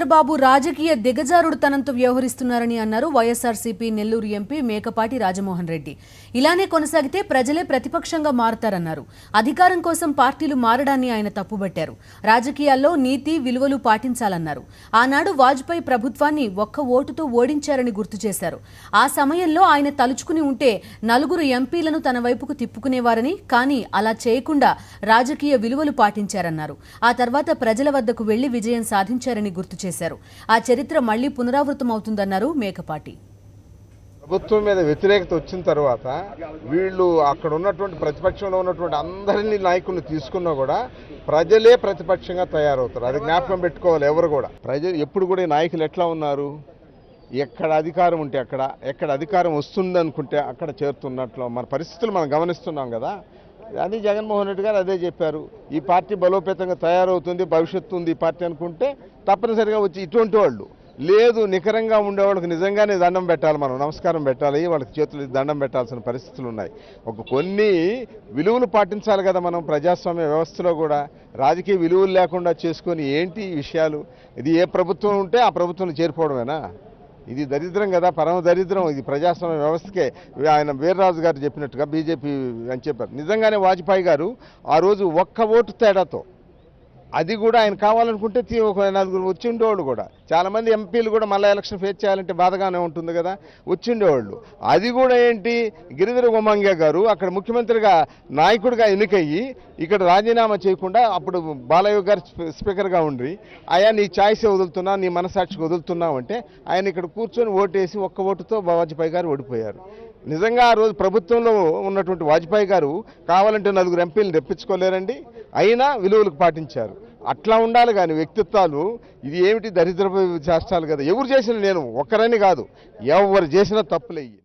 చంద్రబాబు రాజకీయ దిగజారుడుతనంతో వ్యవహరిస్తున్నారని అన్నారు వైఎస్ఆర్సీపీ నెల్లూరు ఎంపీ మేకపాటి రాజమోహన్ రెడ్డి. ఇలానే కొనసాగితే ప్రజలే ప్రతిపక్షంగా మారతారన్నారు. అధికారం కోసం పార్టీలు మారడాన్ని ఆయన తప్పుబట్టారు. రాజకీయాల్లో నీతి విలువలు పాటించాలన్నారు. ఆనాడు వాజ్పేయి ప్రభుత్వాన్ని ఒక్క ఓటుతో ఓడించారని గుర్తు చేశారు. ఆ సమయంలో ఆయన తలుచుకుని ఉంటే నలుగురు ఎంపీలను తన వైపుకు తిప్పుకునేవారని, కానీ అలా చేయకుండా రాజకీయ విలువలు పాటించారన్నారు. ఆ తర్వాత ప్రజల వద్దకు వెళ్లి విజయం సాధించారని గుర్తు చేశారు. ఆ చరిత్ర మళ్లీ పునరావృతం అవుతుందన్నారు మేకపాటి. ప్రభుత్వం మీద వ్యతిరేకత వచ్చిన తర్వాత వీళ్ళు అక్కడ ఉన్నటువంటి ప్రతిపక్షంలో ఉన్నటువంటి అందరినీ నాయకులను తీసుకున్నా కూడా ప్రజలే ప్రతిపక్షంగా తయారవుతారు. అది జ్ఞాపకం పెట్టుకోవాలి. ఎవరు కూడా ప్రజలు ఎప్పుడు కూడా నాయకులు ఎట్లా ఉన్నారు, ఎక్కడ అధికారం ఉంటే ఎక్కడ అధికారం వస్తుంది అనుకుంటే అక్కడ చేరుతున్నట్లు మన పరిస్థితులు మనం గమనిస్తున్నాం కదా. అది జగన్మోహన్ రెడ్డి గారు అదే చెప్పారు. ఈ పార్టీ బలోపేతంగా తయారవుతుంది, భవిష్యత్తు ఉంది ఈ పార్టీ అనుకుంటే తప్పనిసరిగా వచ్చి ఇటువంటి వాళ్ళు లేదు, నికరంగా ఉండేవాళ్ళకి నిజంగానే దండం పెట్టాలి, మనం నమస్కారం పెట్టాలి, వాళ్ళకి చేతులు దండం పెట్టాల్సిన పరిస్థితులు ఉన్నాయి. కొన్ని విలువలు పాటించాలి కదా మనం ప్రజాస్వామ్య వ్యవస్థలో కూడా. రాజకీయ విలువలు లేకుండా చేసుకొని ఏంటి ఈ విషయాలు? ఇది ఏ ప్రభుత్వం ఉంటే ఆ ప్రభుత్వంలో చేరిపోవడమేనా? ఇది దరిద్రం కదా, పరమ దరిద్రం. ఇది ప్రజాస్వామ్య వ్యవస్థకే. ఆయన వీర్రాజు గారు చెప్పినట్టుగా బీజేపీ అని చెప్పారు. నిజంగానే వాజ్పేయి గారు ఆ రోజు ఒక్క ఓటు తేడాతో, అది కూడా ఆయన కావాలనుకుంటే ఒక నలుగురు వచ్చి ఉండేవాళ్ళు కూడా. చాలామంది ఎంపీలు కూడా మళ్ళీ ఎలక్షన్ ఫేస్ చేయాలంటే బాధగానే ఉంటుంది కదా, వచ్చి ఉండేవాళ్ళు. అది కూడా ఏంటి, గిరిధర గోమంగే గారు అక్కడ ముఖ్యమంత్రిగా నాయకుడిగా ఎన్నికయ్యి ఇక్కడ రాజీనామా చేయకుండా అప్పుడు బాలయ్య గారు స్పీకర్గా ఉండి, అయా నీ ఛాయిసే వదులుతున్నా, నీ మనసాక్షికి వదులుతున్నావు అంటే ఆయన ఇక్కడ కూర్చొని ఓటేసి ఒక్క ఓటుతో వాజ్పేయి గారు ఓడిపోయారు. నిజంగా ఆ రోజు ప్రభుత్వంలో ఉన్నటువంటి వాజ్పేయి గారు కావాలంటే నలుగురు ఎంపీలను తెప్పించుకోలేరండి, అయినా విలువలకు పాటించారు. అట్లా ఉండాలి కానీ వ్యక్తిత్వాలు ఇది ఏమిటి దరిద్రపు చేష్టాలు కదా. ఎవరు చేసినా, నేను ఒక్కరని కాదు, ఎవరు చేసినా తప్పులయ్యి.